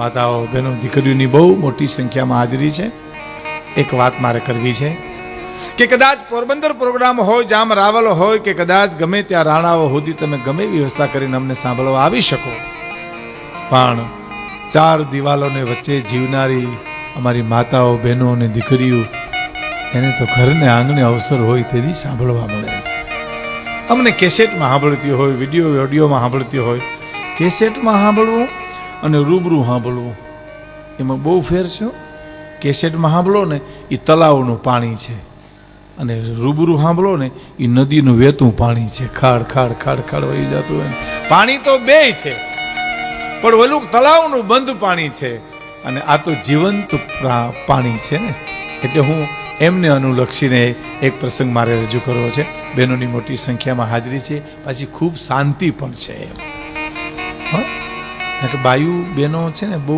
માતાઓ બહેનો દીકરીઓની બહુ મોટી સંખ્યામાં હાજરી છે. એક વાત મારે કરવી છે કે કદાચ પોરબંદર પ્રોગ્રામ હોય, જામ રાવલ હોય કે કદાચ ગમે ત્યાં રાણાઓ સુધી તમે ગમે વ્યવસ્થા કરીને અમને સાંભળવા આવી શકો, પણ ચાર દિવાલોને વચ્ચે જીવનારી અમારી માતાઓ બહેનો અને દીકરીઓ એને તો ઘરને આંગણે અવસર હોય તેથી સાંભળવા મળે છે. અમને કેસેટમાં સાંભળતી હોય, વિડીયોમાં સાંભળતી હોય. કેસેટમાં સાંભળવું અને રૂબરૂ સાંભળવું એમાં બહુ ફેર છે. કેસેટમાં સાંભળો ને એ તળાવનું પાણી છે અને રૂબરૂ સાંભળો ને એ નદીનું વહેતું પાણી છે. ખાડ ખાડ ખાડ ખાડ વહી જતું હોય. પાણી તો બેય છે, પણ ઓલું તળાવનું બંધ પાણી છે અને આ તો જીવંત પાણી છે ને. એટલે હું એમને અનુલક્ષીને એક પ્રસંગ મારે રજૂ કરવો છે. બહેનોની મોટી સંખ્યામાં હાજરી છે, પાછી ખૂબ શાંતિ પણ છે. કે બાયુ બહેનો છે ને બહુ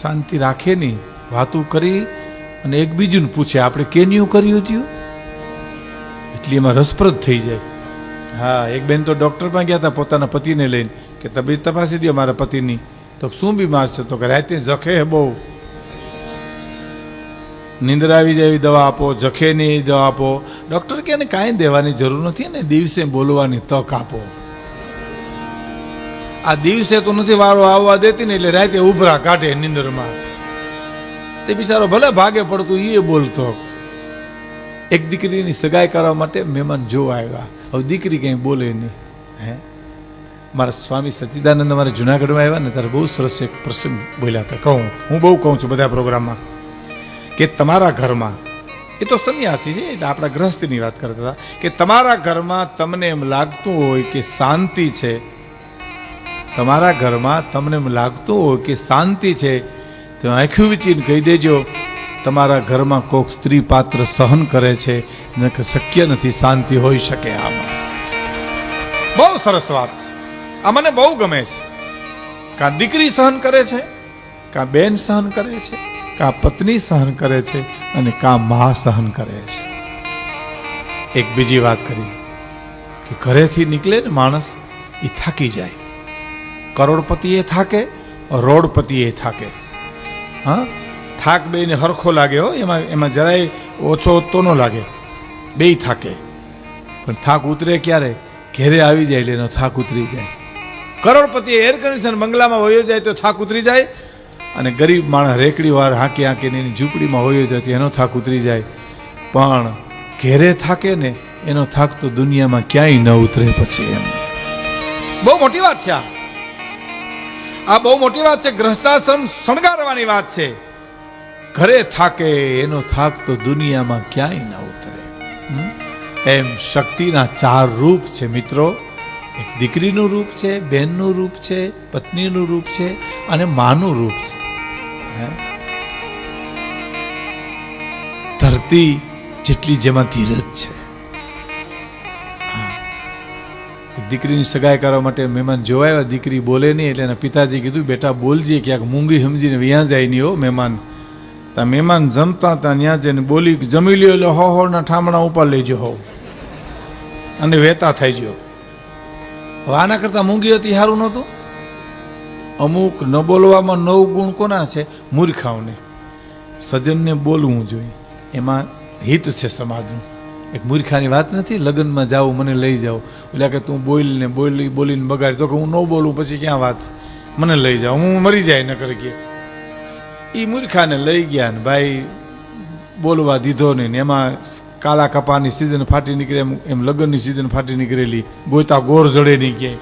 શાંતિ રાખે નહીં, વાતું કરી અને એકબીજું પૂછે આપણે કેન્યું કર્યું હતું, એટલે એમાં રસપ્રદ થઈ જાય. હા, એક બેન તો ડૉક્ટરમાં ગયા હતા પોતાના પતિને લઈને કે તબિયત તપાસી દો મારા પતિની. તો શું બીમાર છે? તો કે રાતે જખે બહુ, નીંદર આવી જાય એવી દવા આપો, જખે નહીં એવી દવા આપો. ડૉક્ટર કે એને કાંઈ દેવાની જરૂર નથી ને દિવસે બોલવાની તક આપો. આ દિવસે તો નથી વારો આવવા દેતી ને એટલે રાતે ઉભરા કાઢે નીંદરમાં. તે બિચારો ભલે ભાગે પડતું એ બોલતો. એક દીકરીની સગાઈ કરવા માટે મહેમાન જોવા આવ્યા. હવે દીકરી કંઈ બોલે નહીં. હે, મારા સ્વામી સચ્ચિદાનંદ અમારે જુનાગઢમાં આવ્યા ને ત્યારે બહુ સરસ એક પ્રસંગ બોલ્યા હતા. હું બહુ કહું છું બધા પ્રોગ્રામમાં કે તમારા ઘરમાં, એ તો સંન્યાસી છે એટલે આપણા ગ્રહસ્થની વાત કરતા હતા, કે તમારા ઘરમાં તમને એમ લાગતું હોય કે શાંતિ છે, તમારા ઘરમાં તમને એમ લાગતું હોય કે શાંતિ છે, તો આંખું વીંચીને કહી દેજો તમારા ઘરમાં કોઈક સ્ત્રી પાત્ર સહન કરે છે ને કે શક્ય નથી શાંતિ હોઈ શકે. આમાં બહુ સરસ વાત છે. આ મને બહુ ગમે છે. કાં દીકરી સહન કરે છે, કાં બેન સહન કરે છે, કાં પત્ની સહન કરે છે અને કાં મા સહન કરે છે. એક બીજી વાત કરી કે ઘરેથી નીકળે ને માણસ એ થાકી જાય. કરોડપતિ એ થાકે, રોડપતિ એ થાકે. હા, થાક બેયને હરખો લાગે હો, એમાં જરાય ઓછો તો ન લાગે, બેય થાકે. પણ થાક ઉતરે ક્યારે? ઘેરે આવી જાય એટલે એનો થાક ઉતરી જાય. કરોડપતિ એર કન્ડિશન બંગલામાં વયો જાય તો થાક ઉતરી જાય, અને ગરીબ માણસ રેકડી વાર હાંકી હાંકીને એની ઝૂંપડીમાં હોયો જતી એનો થાક ઉતરી જાય. પણ ઘેરે થાકે ને એનો થાક તો દુનિયામાં ક્યાંય ન ઉતરે પછી. એમ બહુ મોટી વાત છે. આ બહુ મોટી વાત છે. ગ્રહસ્થાશ્રમ શણગારવાની વાત છે. ઘરે થાકે એનો થાક તો દુનિયામાં ક્યાંય ન ઉતરે. એમ શક્તિના 4 રૂપ છે મિત્રો. એક દીકરીનું રૂપ છે, બહેનનું રૂપ છે, પત્નીનું રૂપ છે અને માનું રૂપ છે. ધરતી જેટલી જેમાં ધીરજ છે. દીકરીની સગાઈ કરવા માટે મહેમાન જોવા આવ્યા. દીકરી બોલે નહીં એટલે એના પિતાજી કીધું બેટા બોલજે, ક્યાંક મૂંગી સમજીને વ્યાં જાય નહીં હો મહેમાન. ત્યાં મહેમાન જમતા હતા ત્યાં જઈને બોલી જમી લ્યો એટલે હોના ઠામણા ઉપર લેજો હો અને વહેતા થઈ ગયો. હવે આના કરતા મૂંગી હતી સારું નહોતું. અમુક ન બોલવામાં 9 ગુણ કોના છે? મૂર્ખાઓને. સજ્જનને બોલવું જોઈએ, એમાં હિત છે સમાજનું. એક મૂર્ખાની વાત નથી. લગ્નમાં જાઉં મને લઈ જાઓ, એટલે કે તું બોલીને બોલીને બગાડી, તો કે હું ન બોલું પછી ક્યાં વાત, મને લઈ જાઓ, હું મરી જાય ન કરી ગયા. એ મૂર્ખાને લઈ ગયા ને ભાઈ બોલવા દીધો નહીં. એમાં કાળા કપાની સિઝન ફાટી નીકળે એમ લગ્નની સિઝન ફાટી નીકળેલી. ગોયતા ગોર જડે નહીં ક્યાંય.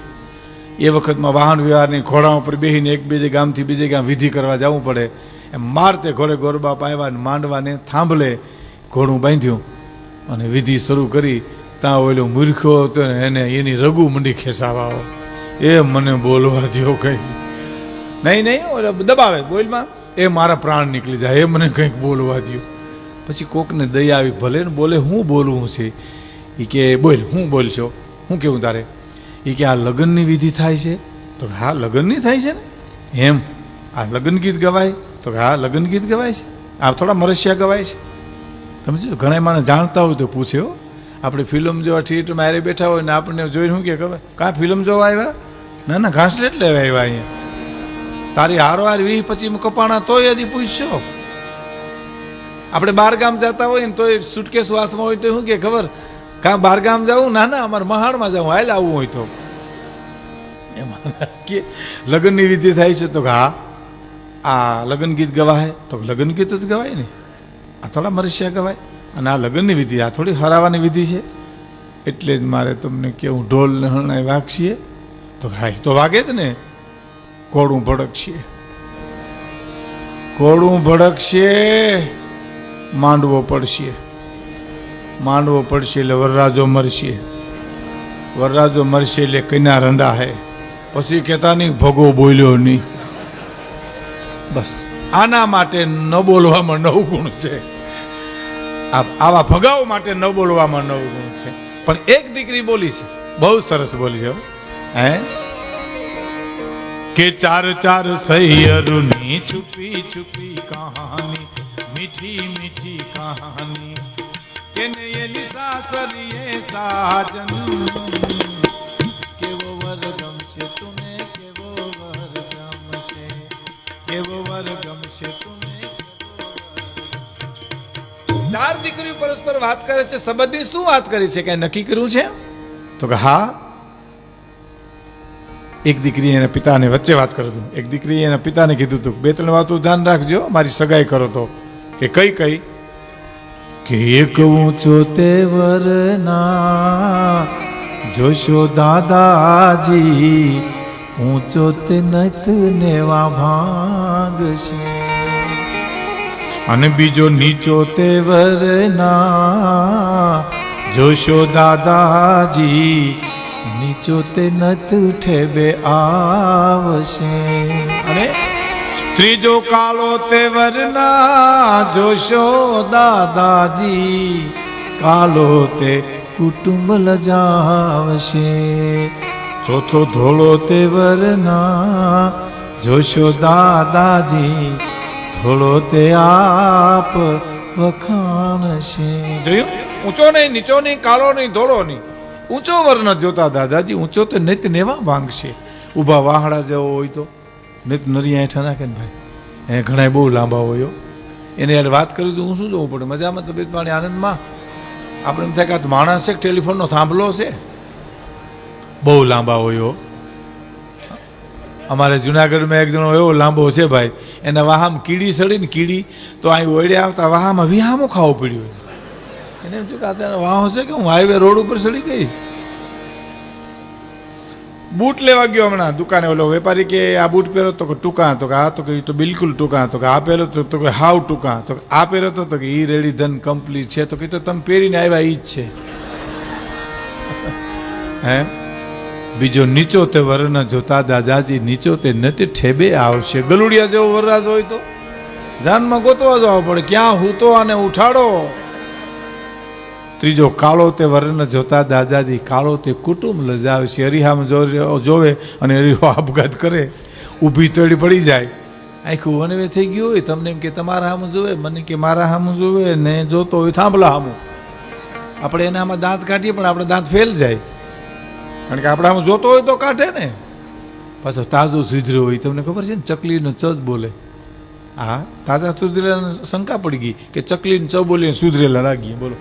એ વખતમાં વાહન વ્યવહારની ઘોડા ઉપર બેસીને એક બીજે ગામથી બીજે ગામ વિધિ કરવા જવું પડે. એમ મારતે ઘોડે ગોરબાપ આવ્યા ને માંડવાને થાંભલે ઘોડું બાંધ્યું અને વિધિ શરૂ કરી. ત્યાં ઓલો મૂર્ખો હતો ને એને એની રગુ મંડી ખેંચાવા, એ મને બોલવા દો કંઈક નહીં ઓલો દબાવે બોલમાં, એ મારા પ્રાણ નીકળી જાય, એ મને કંઈક બોલવા દો. પછી કોકને દયા આવી, ભલે ને બોલે હું બોલવું છે. એ કે બોલ, હું બોલશો, હું કેવું તારે? એ કે આ લગ્નની વિધિ થાય છે. તો હા લગ્નની થાય છે ને. એમ આ લગ્ન ગીત ગવાય? તો હા લગ્ન ગીત ગવાય છે. આ થોડા મરસિયા ગવાય છે. તમે જો ઘણા માણસ જાણતા હોય તો પૂછે હો. આપણે ફિલ્મ જોવા થિયેટરમાં હારે બેઠા હોય ને આપણને જોઈને શું કે ખબર કાં ફિલ્મ જોવા આવ્યા? ના ઘાસલેટ લેવા આવ્યા અહીંયા. તારી હારોહાર 20-25 કપાણા તોય હજી પૂછશો. આપણે બહાર ગામ જતા હોય ને તોય સુટકેસ હાથમાં હોય તો શું કે ખબર, કાં બહાર ગામ જવું, ના ના અમારે મહાણમાં જવું, હાલ આવવું હોય તો. એમાં કે લગ્નની વિધિ થાય છે તો હા આ લગ્ન ગીત ગવાય તો લગ્ન ગીત જ ગવાય ને, આ થોડા મરસ્યા ગવાય. અને આ લગ્નની વિધિ, આ થોડી હરાવાની વિધિ છે. એટલે જ મારે તમને કેવું, ઢોલ ને હરણાઈ વાગશીએ તો હા તો વાગે જ ને. કોળું ભડકશે, કોળું ભડકશે, માંડવો પડશે, માંડવો પડશે એટલે વરરાજો મરશે, વરરાજો મરશે એટલે કન્યા રંડા હે. પછી કહેતા નહીં ભગો બોલ્યો નહીં. બસ આના માટે ન બોલવામાં 9 ગુણ છે. આવા ભગાઓ માટે ન બોલવામાં 9 ગુણ છે. પણ એક દીકરી બોલી છે, બહુ સરસ બોલી છે. હે કે 4 સૈયરની છુપી છુપી કહાની, મીઠી મીઠી કહાની, કેને એલી સાસરીએ સાજન, કેવો વર ગમશે તુને, કેવો વર ગમશે, કેવો વર ગમશે તુને. 4 દીકરીઓ પરસ્પર વાત કરે છે. સંબંધી શું વાત કરી છે, કઈ નક્કી કર્યું છે? તો કે હા, એક દીકરી એના પિતાને વચ્ચે વાત કરી હતી. એક દીકરી એના પિતાને કીધું હતું 2-3 વાતો ધ્યાન રાખજો, મારી સગાઈ કરો તો. કે કઈ કઈ? કે એક ઊંચો તેવરના જોશો દાદાજી, ઊંચો તે નત નેવા ભાગશે. અને બીજો નીચો તેવરના જોશો દાદાજી, નીચો તે નત ઠેબે આવશે. અને ત્રીજો કાળો તેવરના જોશો દાદાજી, કાળો તે કુટુંબ લજાવશે. ચોથો ધોળો તેવરના જોશો દાદાજી, ધોળો તે આપ વખાણશે. જોયું? ઊંચો નહીં, નીચો નહીં, કાળો નહીં, ધોળો નહીં, ઊંચો વર્ણ જોતા દાદાજી, ઊંચો તો નિત નેવા માંગશે. ઊભા વાહડા જેવો હોય તો નિત નરિયા હેઠા નાખે ને ભાઈ, એ ઘણા બહુ લાંબા હોય. એને યાર વાત કરી તો હું શું જોવું પડે? મજામાં, તબિયત પાણી આનંદમાં. આપણે એમ થાય કે આ માણસ છે, ટેલિફોનનો થાંભલો છે, બહુ લાંબા હોય. અમારે જુનાગઢમાં એક જણો એવો લાંબો છે ભાઈ, એના વાહામ કીડી સડી ને, કીડી તો અહીં ઓળે આવતા વાહામાં વિહામો ખાવો પડ્યો. એને એમ થયું કે આ વાહો છે કે હું હાઈવે રોડ ઉપર સડી ગઈ. બૂટ લેવા ગયો હમણાં દુકાને, ઓલો વેપારી કે આ બૂટ પહેરો તો કે ટૂંકા, તો કે આ તો કે એ તો બિલકુલ ટૂંકા, તો કે આ પહેરો તો કે હાવ ટૂંકા, તો આ પહેરો તો કે ઈ રેડી ધન કમ્પ્લીટ છે, તો કે તો તમે પહેરીને આવ્યા ઈ જ છે. હે બીજો નીચો તે વરણ જોતા દાદાજી, નીચો તે નથી ઠેબે આવશે. ગલુડિયા જેવો વરરાજ હોય તો જાનમાં ગોતવા જવા પડે, ક્યાં હૂતો અને ઉઠાડો. ત્રીજો કાળો તે વરણ જોતા દાદાજી, કાળો તે કુટુંબ લજાવશે. અરીહામાં જોવે અને અરીહો આપઘાત કરે, ઊભી તળી પડી જાય, આખું વનવે થઈ ગયું હોય. તમને એમ કે તમારા હામું જોવે, મને કે મારા હામું જોવે, ને જોતો હોય થાંભલા હામું. આપણે એનામાં દાંત કાઢીએ પણ આપણે દાંત ફેલ જાય, કારણ કે આપણે આમ જોતો હોય તો કાઢે ને. પાછો તાજો સુધર્યો હોય, તમને ખબર છે ને, ચકલીનો ચ જ બોલે. હા, તાજા સુધરેલા શંકા પડી ગઈ કે ચકલીને ચ બોલીને સુધરેલા લાગી. બોલો,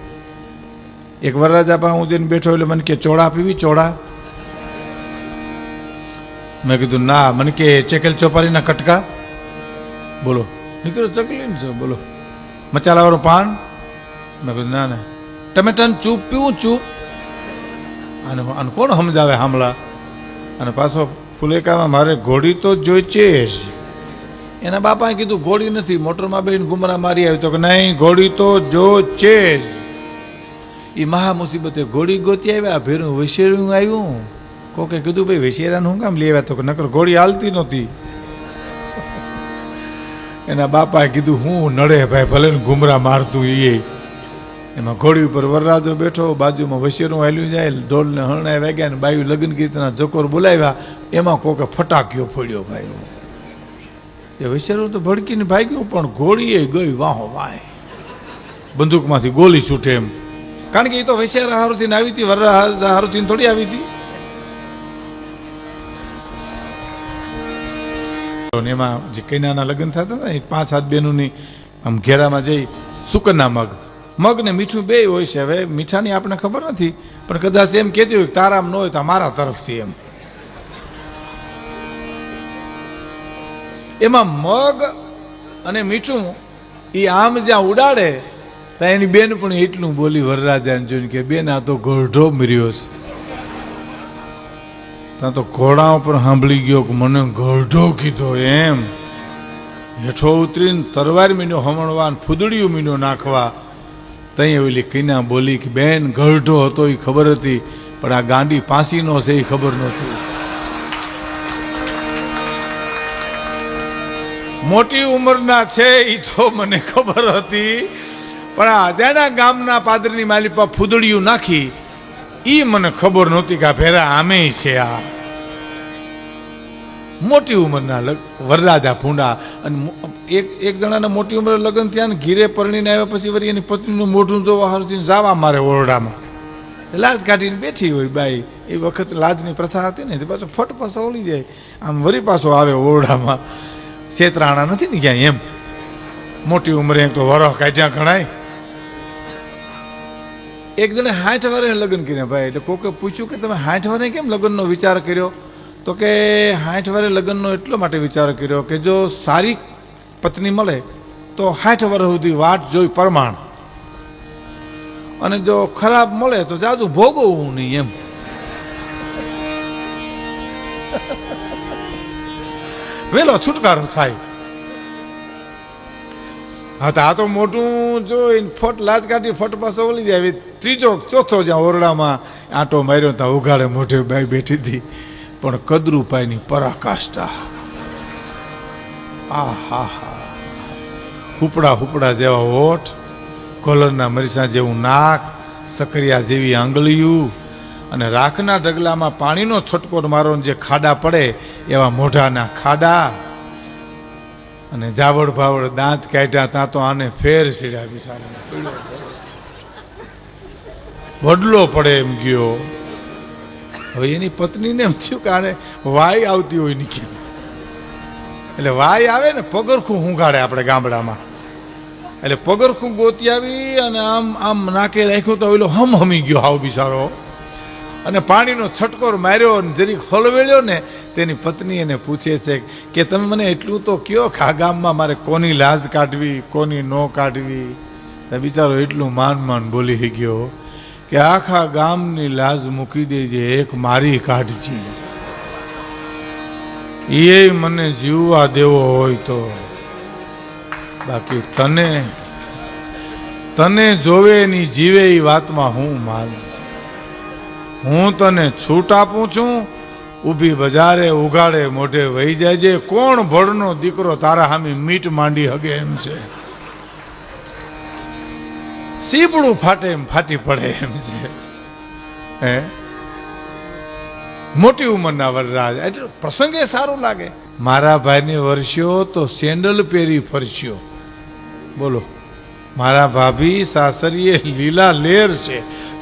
એક વરરાજા પા હું જઈને બેઠો એટલે મને કે ચોળા પીવી, ચોળા. મેં કીધું ના. મને કે ચેકેલ ચોપારીના કટકા. બોલો, નીકળ્યો ચકલીને છો. બોલો, મચાલાવાળું પાન. મેં કીધું ના ના. ટમેટાનું ચૂપ પીવું, ચૂપ. અને કોણ સમજાવે હામલા? અને પાછો ફુલેકામાં મારે ઘોડી તો જોઈ છે જ. એના બાપાએ કીધું ઘોડી નથી, મોટરમાં બેન ગુમરા મારી આવી. તો કે નહીં, ઘોડી તો જો છે જ. એ મહા મુસીબતે ઘોડી ગોતી આવ્યા, ભેરું વિશેરું આવ્યું. કોકે કીધું ભાઈ વિશેરાનું શું કામ લેવા? તો કે નકર ઘોડી હાલતી નહોતી. એના બાપાએ કીધું હું નડે ભાઈ, ભલે ને ગુમરા મારતું. એ એમાં ઘોડી ઉપર વરરાજો બેઠો, બાજુમાં વશેરું હાલ્યું જાય, ઢોલને હરણાઈ વાગ્યા ને બાયું લગ્ન ગીતના જોકોર બોલાવ્યા. એમાં કોકે ફટાક્યો ફોડ્યો ભાઈ. એ વશેરું તો ભડકીને ભાગ્યું, પણ ઘોડીએ ગઈ વાહો વાય, બંદૂકમાંથી ગોલી છૂટે એમ. કારણ કે એ તો વૈશ્યારા હારુથી આવી હતી, વરરાજા હારુથી થોડી આવી હતી. એમાં જે કૈનાના લગ્ન થતા હતા ને 5-7 બહેનોની આમ ઘેરામાં જઈ સુકનના મગ ને મીઠું બે હોય છે. હવે મીઠાની આપણને ખબર નથી, પણ કદાચ એમ કહેતી હોય તારામ ન હોય તો મારા તરફથી એમ. એમાં મગ અને મીઠું એ આમ જ્યાં ઉડાડે ત્યાં એની બેન પણ એટલું બોલી વરરાજાને જોઈને કે બેન આ તો ગોઢો મર્યો છે. ત્યાં તો ઘોડા ઉપર સાંભળી ગયો કે મને ગોઢો કીધો એમ. હેઠો ઉતરીને તરવાર મીનો હમણવા ફૂદડીયું મીનો નાખવા. ત્યાં ઓલી કીના બોલી કે બેન ગઢો હતો એ ખબર હતી, પણ આ ગાંડી પાસીનો છે એ ખબર નહોતી. મોટી ઉંમરના છે એ તો મને ખબર હતી, પણ આ અજાણા ગામના પાદરની માલિપા ફૂદડીયું નાખી એ મને ખબર નહોતી કે આ ભેરા આમે છે. આ મોટી ઉંમરના વરરાજા ભૂંડા. અને એક જણાના મોટી ઉંમરે લગ્ન થયા ને ઘીરે પરણીને આવ્યા પછી વળી એની પત્નીનું મોઢું જોવા હારથી જવા મારે ઓરડામાં લાજ કાઢીને બેઠી હોય બાઈ. એ વખત લાજની પ્રથા હતી ને પાછો ફટ પાછો ઓળી જાય આમ વરી પાછો આવે ઓરડામાં. શેતરાણા નથી ને ક્યાંય એમ. મોટી ઉંમરે એક તો વરહ કાઢ્યા ગણાય. એક જણે 60 વર્ષે લગ્ન કર્યા ભાઈ. એટલે કોકે પૂછ્યું કે તમે 60 વર્ષે કેમ લગ્નનો વિચાર કર્યો? તો કે 60 વર્ષે લગ્નનો એટલો માટે વિચાર કર્યો કે જો સારી પત્ની મળે તો 60 વર્ષ સુધી વાટ જોઈ પરમાણ, અને જો ખરાબ મળે તો જાજુ ભોગવવું નહીં એમ. વેલો છુટકારો થાય. હા તો આ તો મોટું જોઈને ફટ લાજ કાઢી ફટ પાછો ઓલી જાય. ત્રીજો ચોથો જ્યાં ઓરડામાં આંટો માર્યો ત્યાં ઉઘાડે મોઢે બાઈ બેઠી હતી, પણ કદરૂપાઈની પરાકાષ્ઠા. આ હા હા, હુપડા જેવા હોઠ, કોલરના મરીસા જેવું નાક, સકરિયા જેવી આંગળીયું, અને રાખના ઢગલામાં પાણીનો છટકો મારો જે ખાડા પડે એવા મોઢાના ખાડા, અને જાવડ ભાવડ દાંત કાઢ્યા ત્યાં તો આને ફેર સીડ્યા બિચારાને વડલો પડે એમ ગયો. હવે એની પત્નીને એમ થયું કે આને વાય આવતી હોય નીચે. એટલે વાય આવે ને પગરખું હુંઘાડે આપણે ગામડામાં. એટલે પગરખું ગોતી આવી અને આમ આમ નાકે રાખ્યું તો ઓલો હમી ગયો હાવ બિચારો, અને પાણીનો છટકોર માર્યો અને જરીક હલવેળ્યો ને તેની પત્ની એને પૂછે છે કે તમે મને એટલું તો કયો કે આ ગામમાં મારે કોની લાજ કાઢવી કોની ન કાઢવી. તો બિચારો એટલું માન બોલી ગયો કે આખા ગામની લાજ મૂકી દેજે, એક મારી કાઢજી. એ મને જીવવા દેવો હોય તો, બાકી તને જોવે ની જીવે એ વાતમાં હું માન. હું તને છૂટ આપું છું, ઊભી બજારે ઉઘાડે મોઢે વહી જાય છે. કોણ ભળનો દીકરો તારા સામે મીટ માંડી હગે એમ છે. સીપડું ફાટે એમ ફાટી પડે એમ છે. હે મોટી ઉંમરના વરરાજ એટલે પ્રસંગે સારું લાગે. મારા ભાઈને વર્ષ્યો તો સેન્ડલ પહેરી ફરસ્યો. બોલો, મારા ભાભી સાસરીએ લીલા લેર છે,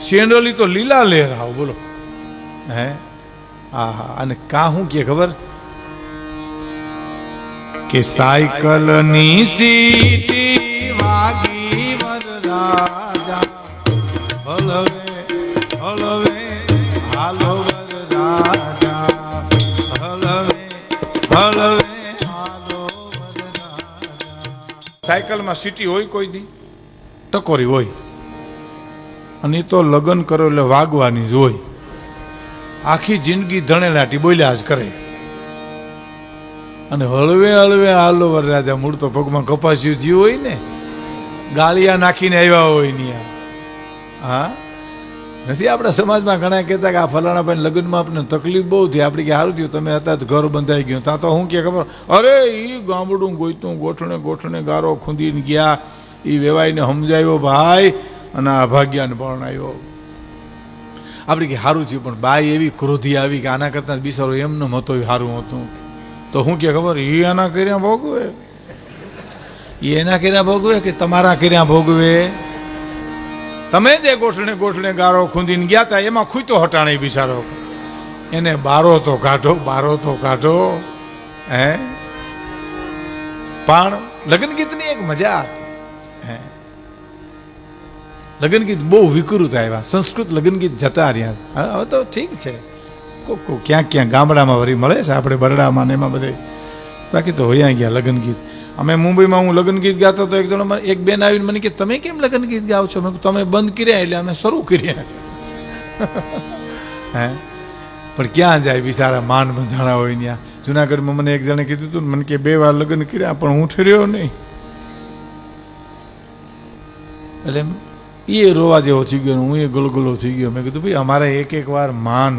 સેન્ડલી તો લીલા લેર આવ. બોલો હે હા હા. અને કા હું કે ખબર કે સાયકલની સીટી વાગી વરરાજા, હલવે હલવે હાલો વરરાજા, હલવે હલવે હાલો વરરાજા. સાયકલમાં સીટી હોય કોઈ દી? ટકોરી હોય. અને તો લગ્ન કરો એટલે વાગવાની જ હોય. આખી જિંદગી ધણેલાટી બોલ્યા જ કરે. અને હળવે હળવે હાલો વરરાજા મૂળ તો પગમાં કપાસ્યું જીવ હોય ને, ગાળિયા નાખીને આવ્યા હોય ને. હા નથી આપણા સમાજમાં ઘણા કહેતા કે આ ફલાણા ભાઈ લગ્નમાં આપણને તકલીફ બહુ થઈ, આપણે કે સારું થયું તમે હતા ઘર બંધાઈ ગયું. ત્યાં તો હું કે ખબર, અરે એ ગામડું ગોઈતું ગોઠણે ગારો ખૂંદીને ગયા, એ વેવાઈને સમજાવ્યો ભાઈ, અને આ ભાગ્યાને પણ આવ્યો. આપણે કે સારું થયું, પણ બાઈ એવી ક્રોધી આવી કે આના કરતાં બિચારો એમને હતો સારું હતું. તો હું કે ખબર, એ આના કર્યા ભોગવે, એ એના કર્યા ભોગવે કે તમારા કર્યા ભોગવે? તમે જે ગોઠણે ગારો ખૂંદીને ગયા હતા એમાં ખૂતો હટાણે બિચારો. એને બારો તો કાઢો હે. પણ લગ્ન ગીતની એક મજા હતી. લગ્ન ગીત બહુ વિકૃત આવ્યા, સંસ્કૃત લગ્ન ગીત જતા રહ્યા. હવે તો ઠીક છે, કોક ક્યાંક ક્યાંક ગામડામાં વળી મળે છે, આપણે બરડામાં ને એમાં બધે, બાકી તો હોયા ગયા લગ્ન ગીત. અમે મુંબઈમાં હું લગ્ન ગીત ગાતો તો એક જણો એક બેન આવીને મને કે તમે કેમ લગ્ન ગીત ગાઓ છો? મેં કીધું તમે બંધ કર્યા એટલે અમે શરૂ કર્યા. હે પણ ક્યાં જાય બિચારા, માન બંધાણા હોય ત્યાં. જુનાગઢમાં મને એક જણે કીધું હતું, મને કે 2 વાર લગ્ન કર્યા પણ હું ઠર્યો નહીં. એટલે એ રોવા જેવો થઈ ગયો, હું એ ગલગલો થઈ ગયો. મેં કીધું ભાઈ અમારે એક વાર માન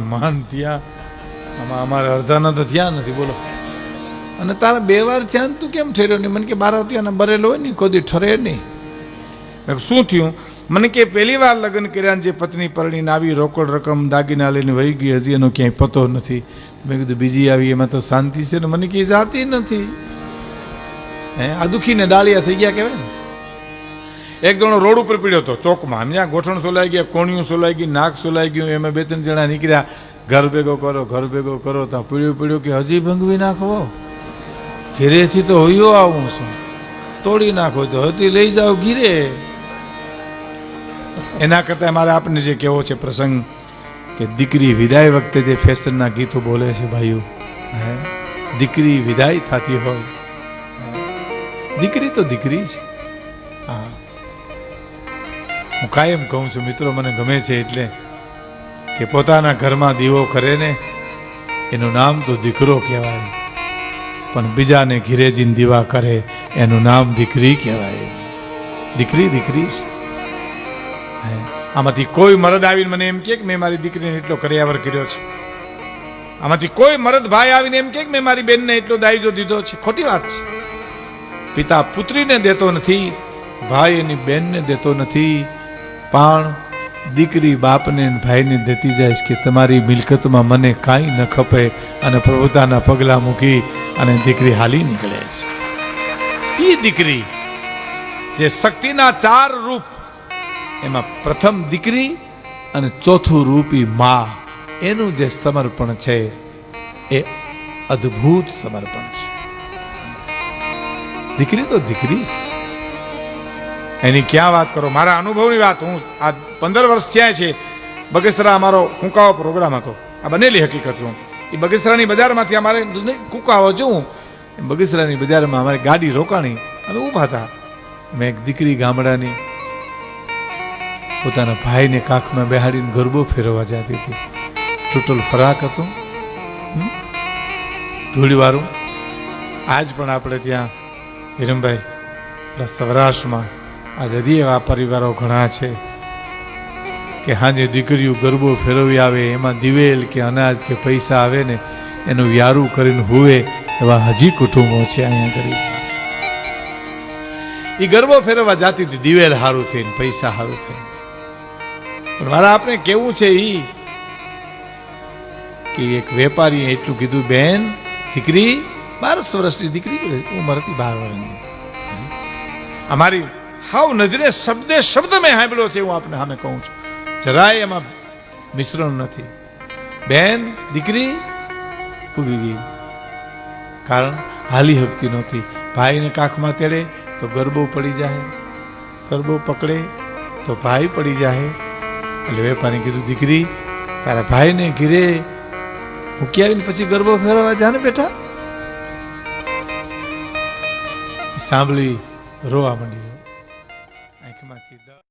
થયા, આમાં અમારે અડધાના તો થયા નથી, બોલો. અને તારા 2 વાર થયા તું કેમ ઠર્યો નહીં? મને કે 12 ત્યાં બરેલો હોય ને કોઈ ઠરે નહીં. શું થયું? મને કે પહેલી વાર લગ્ન કર્યા જે પત્ની પરણીને આવી, રોકડ રકમ દાગીના લઈને વહી ગઈ, હજી એનો ક્યાંય પતો નથી. મેં કીધું બીજી આવી એમાં તો શાંતિ છે ને? મને કે જાતી નથી. આ દુખીને ડાળિયા થઈ ગયા કહેવાય ને. એક જણો રોડ ઉપર પીડ્યો હતો ચોકમાં, ત્યાં ગોઠણ સોલાઈ ગયા, કોણિયું સોલાઈ ગઈ, નાક સોલાઈ ગયું. એમાં 2-3 જણા નીકળ્યા, ઘર ભેગો કરો. ત્યાં પીડ્યું કે હજી ભંગવી નાખવો, ઘેરેથી તો હોયો આવું છું, તોડી નાખો તો હતી લઈ જાઓ ઘીરે. એના કરતાં મારે આપને જે કહેવો છે પ્રસંગ, કે દીકરી વિદાય વખતે જે ફેશનના ગીતો બોલે છે ભાઈઓ, દીકરી વિદાય થતી હોય, દીકરી તો દીકરી છે. હા, હું કાયમ કહું છું મિત્રો, મને ગમે છે એટલે કે પોતાના ઘરમાં દીવો કરે ને એનું નામ તો દીકરો કહેવાય, પણ બીજાને ઘીરે જઈને દીવા કરે એનું નામ દીકરી કહેવાય. દીકરી છે. આમાંથી કોઈ મરદ આવીને મને એમ કે મેં મારી દીકરીને એટલો કર્યાવર કર્યો છે, આમાંથી કોઈ મરદ ભાઈ આવીને એમ કે મેં મારી બેનને એટલો દાયજો દીધો છે, ખોટી વાત છે. પિતા પુત્રીને દેતો નથી, ભાઈ એની બેનને દેતો નથી, પણ દીકરી બાપને ભાઈને દેતી જાય કે તમારી મિલકતમાં મને કાંઈ ન ખપે, અને પ્રભુતાના પગલા મૂકી અને દીકરી હાલી નીકળે છે. એ દીકરી જે શક્તિના 4 રૂપ, એમાં પ્રથમ દીકરી અને ચોથું રૂપી માં, એનું જે સમર્પણ છે એ અદ્ભુત સમર્પણ છે. દીકરી તો દીકરી છે, એની ક્યાં વાત કરો. મારા અનુભવની વાત, હું આ 15 વર્ષ થયા છે. બગસરા અમારો કુંકાવો પ્રોગ્રામ હતો, આ બનેલી હકીકત. હું એ બગસરાની બજારમાંથી અમારે કુંકાવો જોઉં, બગસરાની બજારમાં અમારી ગાડી રોકાણી, અમે ઊભા હતા. મેં એક દીકરી ગામડાની પોતાના ભાઈને કાખમાં બેહાડીને ગરબો ફેરવવા જતી હતી. ટોટલ ફરાક હતું, ધૂળીવાળું. આજ પણ આપણે ત્યાં હિરમભાઈ સૌરાષ્ટ્રમાં આજ હજી એવા પરિવારો ઘણા છે કે હાજે દીકરીઓ ગરબો ફેરવી આવે, એમાં દિવેલ કે અનાજ કે પૈસા આવે ને એનું વ્યારું કરીને હુવે, એવા હજી કુટુંબો છે અહીંયા ગરીબ. એ ગરબો ફેરવવા જાતી હતી, દિવેલ હારું થઈને, પૈસા હારું થઈને. પણ મારા આપણે કેવું છે ઈ કે એક વેપારીએ એટલું કીધું, બેન દીકરી 12 વર્ષની દીકરી, ઉંમર હતી 12 વર્ષની. અમારી હાવ નજરે શબ્દ મેં સાંભળ્યો છે, હું આપને સામે કહું છું, જરાય એમાં મિશ્રણ નથી. બેન દીકરી ઉભી ગઈ, કારણ હાલી હકતી નહોતી. ભાઈને કાખમાં તેડે તો ગરબો પડી જાય, ગરબો પકડે તો ભાઈ પડી જાય. એટલે વેપારી કીધું, દીકરી તારા ભાઈને ઘીરે મૂકી આવીને પછી ગરબો ફેરવવા જાને બેટા. સાંભળી રોવા માંડી.